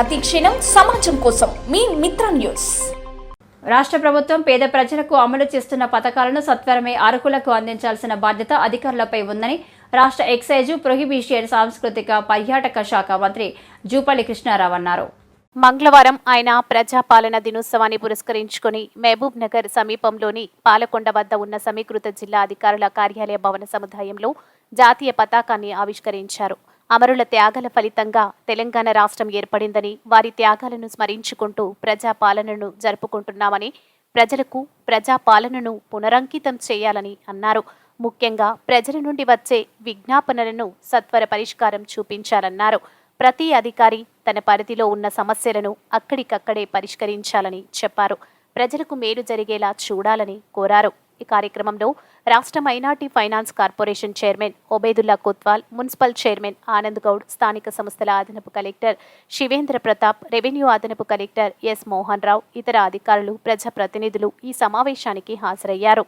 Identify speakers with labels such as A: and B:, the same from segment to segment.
A: ప్రతి క్షణం సమాజం కోసం మీ మిత్ర న్యూస్.
B: రాష్ట్ర ప్రభుత్వం పేద ప్రజలకు అమలు చేస్తున్న పథకాలను సత్వరమే అర్హులకు అందించాల్సిన బాధ్యత అధికారులపై ఉందని రాష్ట్ర ఎక్సైజ్, ప్రొహిబిషన్, సాంస్కృతిక పర్యాటక శాఖ మంత్రి జూపల్లి కృష్ణారావు అన్నారు.
C: మంగళవారం ఆయన ప్రజాపాలన దినోత్సవాన్ని పురస్కరించుకుని మహబూబ్ నగర్ సమీపంలోని పాలకొండ వద్ద ఉన్న సమీకృత జిల్లా అధికారుల కార్యాలయ భవన సముదాయంలో జాతీయ పతాకాన్ని ఆవిష్కరించారు. అమరుల త్యాగాల ఫలితంగా తెలంగాణ రాష్ట్రం ఏర్పడిందని, వారి త్యాగాలను స్మరించుకుంటూ ప్రజాపాలనను జరుపుకుంటున్నామని, ప్రజలకు ప్రజాపాలనను పునరంకితం చేయాలని అన్నారు. ముఖ్యంగా ప్రజల నుండి వచ్చే విజ్ఞాపనలను సత్వర పరిష్కారం చూపించాలన్నారు. ప్రతి అధికారి తన పరిధిలో ఉన్న సమస్యలను అక్కడికక్కడే పరిష్కరించాలని చెప్పారు. ప్రజలకు మేలు జరిగేలా చూడాలని కోరారు. ఈ కార్యక్రమంలో రాష్ట్ర minority finance corporation chairman Obedulla Kotwal, municipal chairman Anand Goud, స్థానిక సంస్థల అదనపు కలెక్టర్ శివేంద్ర ప్రతాప్, రెవెన్యూ అదనపు కలెక్టర్ ఎస్ మోహన్ రావు, ఇతర అధికారులు, ప్రజాప్రతినిధులు ఈ సమావేశానికి హాజరయ్యారు.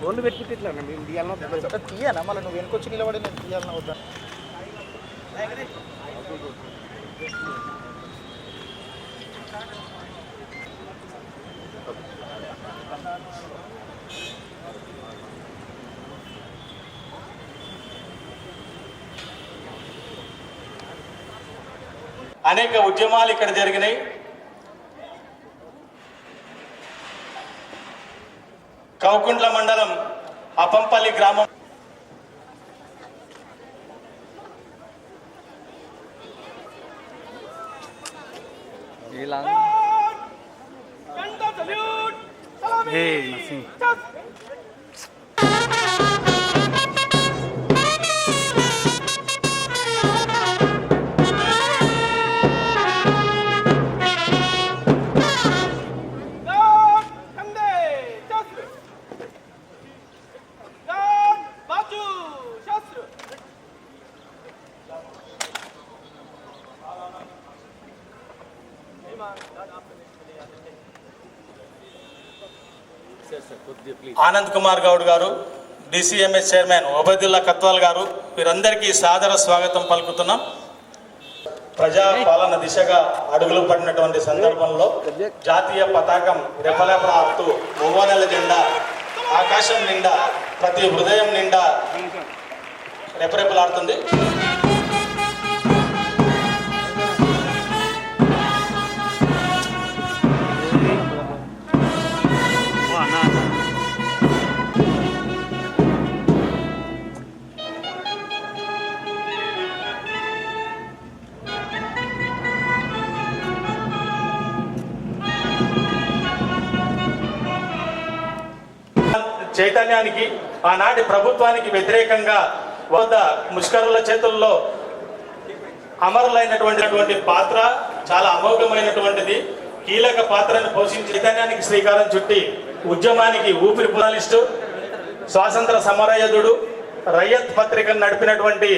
D: ఫోన్లు పెట్టుకుంటే ఇట్లా మేము తీయాలన్నా మళ్ళీ నువ్వు వెనుకొచ్చి నిలబడి నేను తీయాలన్నా వద్దా?
E: అనేక ఉద్యమాలు ఇక్కడ జరిగినాయి. కౌకుంట్ల మండలం అపంపల్లి గ్రామం ఆనంద్ కుమార్ గౌడ్ గారు, డిసిఎంఎస్ చైర్మన్ ఒబేదుల్లా కత్వాల్ గారు, వీరందరికీ సాదర స్వాగతం పలుకుతున్నాం. ప్రజాపాలన దిశగా అడుగులు పడినటువంటి సందర్భంలో జాతీయ పతాకం రెపరెపలాడుతూ మూవనెల జెండా ఆకాశం నిండా, ప్రతి హృదయం నిండా రెపరెపలాడుతుంది. చైతన్యానికి, ఆనాటి ప్రభుత్వానికి వ్యతిరేకంగా వద్ద ముష్కరుల చేతుల్లో అమరులైనటువంటి పాత్ర చాలా అమోఘమైనటువంటిది. కీలక పాత్రను పోషించి చైతన్యానికి శ్రీకారం చుట్టి ఉద్యమానికి ఊపిరి పునాలిస్తూ స్వాతంత్ర సమరయోధుడు, రయ్యత్ పత్రికను నడిపినటువంటి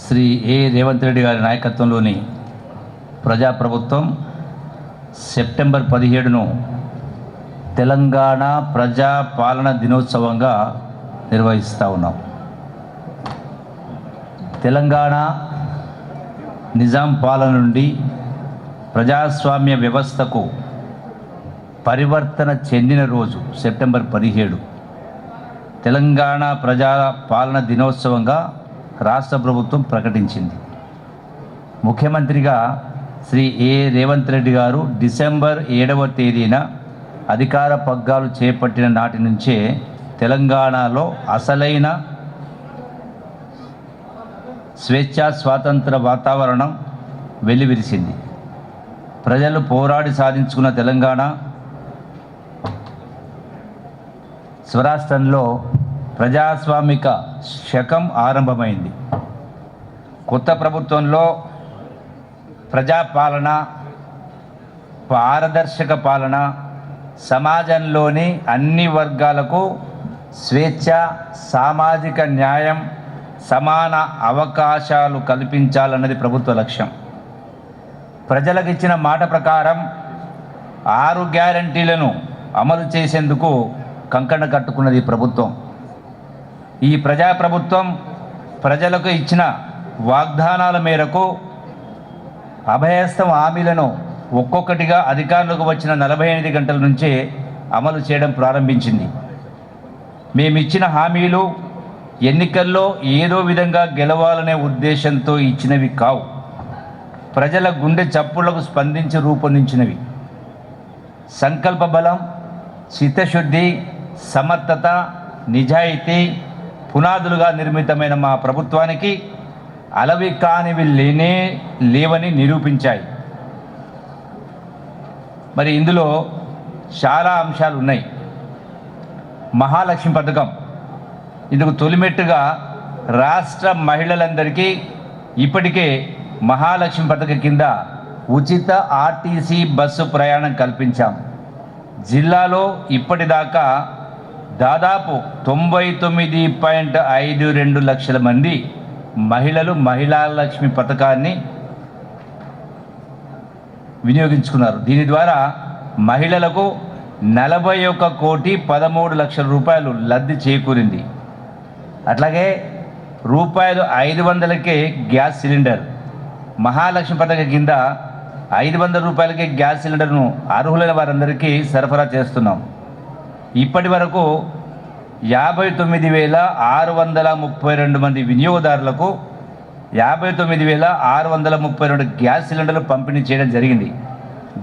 F: శ్రీ ఏ రేవంత్ రెడ్డి గారి నాయకత్వంలోని ప్రజాప్రభుత్వం సెప్టెంబర్ 17ను తెలంగాణ ప్రజాపాలన దినోత్సవంగా నిర్వహిస్తూ ఉన్నాం. తెలంగాణ నిజాం పాలన నుండి ప్రజాస్వామ్య వ్యవస్థకు పరివర్తన చెందిన రోజు సెప్టెంబర్ 17 తెలంగాణ ప్రజా పాలన దినోత్సవంగా రాష్ట్ర ప్రభుత్వం ప్రకటించింది. ముఖ్యమంత్రిగా శ్రీ రేవంత్ రెడ్డి గారు డిసెంబర్ 7వ తేదీన అధికార పగ్గాలు చేపట్టిన నాటి నుంచే తెలంగాణలో అసలైన స్వేచ్ఛా స్వాతంత్ర వాతావరణం వెల్లివిరిసింది. ప్రజలు పోరాడి సాధించుకున్న తెలంగాణ స్వరాష్ట్రంలో ప్రజాస్వామిక శకం ఆరంభమైంది. కొత్త ప్రభుత్వంలో ప్రజాపాలన, పారదర్శక పాలన, సమాజంలోని అన్ని వర్గాలకు స్వేచ్ఛ, సామాజిక న్యాయం, సమాన అవకాశాలు కల్పించాలన్నది ప్రభుత్వ లక్ష్యం. ప్రజలకు ఇచ్చిన మాట ప్రకారం 6 గ్యారంటీలను అమలు చేసేందుకు కంకణ కట్టుకున్నది ప్రభుత్వం. ఈ ప్రజాప్రభుత్వం ప్రజలకు ఇచ్చిన వాగ్దానాల మేరకు అభయస్థం హామీలను ఒక్కొక్కటిగా అధికారులకు వచ్చిన 48 గంటల నుంచే అమలు చేయడం ప్రారంభించింది. మేమిచ్చిన హామీలు ఎన్నికల్లో ఏదో విధంగా గెలవాలనే ఉద్దేశంతో ఇచ్చినవి కావు. ప్రజల గుండె చప్పుళ్లకు స్పందించి రూపొందించినవి. సంకల్ప బలం, చిత్తశుద్ధి, సమర్థత, నిజాయితీ పునాదులుగా నిర్మితమైన మా ప్రభుత్వానికి అలవి కానివి లేవని నిరూపించాయి. మరి ఇందులో చాలా అంశాలు ఉన్నాయి. మహాలక్ష్మి పథకం ఇందుకు తొలిమెట్టుగా రాష్ట్ర మహిళలందరికీ ఇప్పటికే మహాలక్ష్మి పథకం కింద ఉచిత ఆర్టీసీ బస్సు ప్రయాణం కల్పించాం. జిల్లాలో ఇప్పటిదాకా దాదాపు 99.52 లక్షల మంది మహిళలు మహిళాలక్ష్మి పథకాన్ని వినియోగించుకున్నారు. దీని ద్వారా మహిళలకు 41,13,00,000 రూపాయలు లబ్ధి చేకూరింది. అట్లాగే రూపాయలు 500కే గ్యాస్ సిలిండర్, మహాలక్ష్మి పథకం కింద 500 రూపాయలకే గ్యాస్ సిలిండర్ను అర్హులైన వారందరికీ సరఫరా చేస్తున్నాం. ఇప్పటి వరకు 59,632 మంది వినియోగదారులకు 59,632 గ్యాస్ సిలిండర్లు పంపిణీ చేయడం జరిగింది.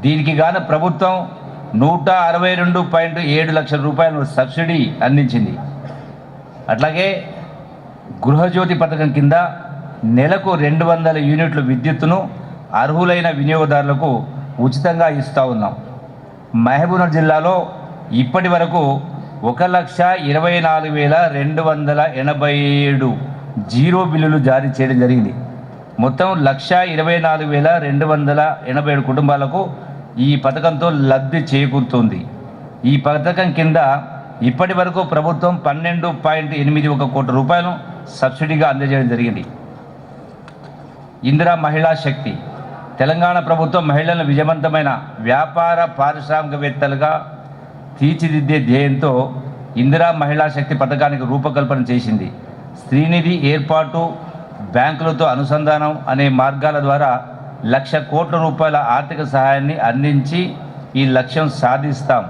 F: దీనికి గాను ప్రభుత్వం 162.7 లక్షల రూపాయలు సబ్సిడీ అందించింది. అట్లాగే గృహజ్యోతి పథకం కింద నెలకు 200 యూనిట్ల విద్యుత్తును అర్హులైన వినియోగదారులకు ఉచితంగా ఇస్తూ ఉన్నాం. మహబూబ్నగర్ జిల్లాలో ఇప్పటి వరకు 1,24,287 జీరో బిల్లులు జారీ చేయడం జరిగింది. మొత్తం 1,24,287 కుటుంబాలకు ఈ పథకంతో లబ్ధి చేకూరుతుంది. ఈ పథకం కింద ఇప్పటి వరకు ప్రభుత్వం 12.81 కోట్ల రూపాయలు సబ్సిడీగా అందజేయడం జరిగింది. ఇందిరా మహిళా శక్తి తెలంగాణ ప్రభుత్వం మహిళలను విజయవంతమైన వ్యాపార పారిశ్రామికవేత్తలుగా తీర్చిదిద్దే ధ్యేయంతో ఇందిరా మహిళా శక్తి పథకానికి రూపకల్పన చేసింది. స్త్రీనిధి ఏర్పాటు, బ్యాంకులతో అనుసంధానం అనే మార్గాల ద్వారా 1,00,00,000 కోట్ల రూపాయల ఆర్థిక సహాయాన్ని అందించి ఈ లక్ష్యం సాధిస్తాం.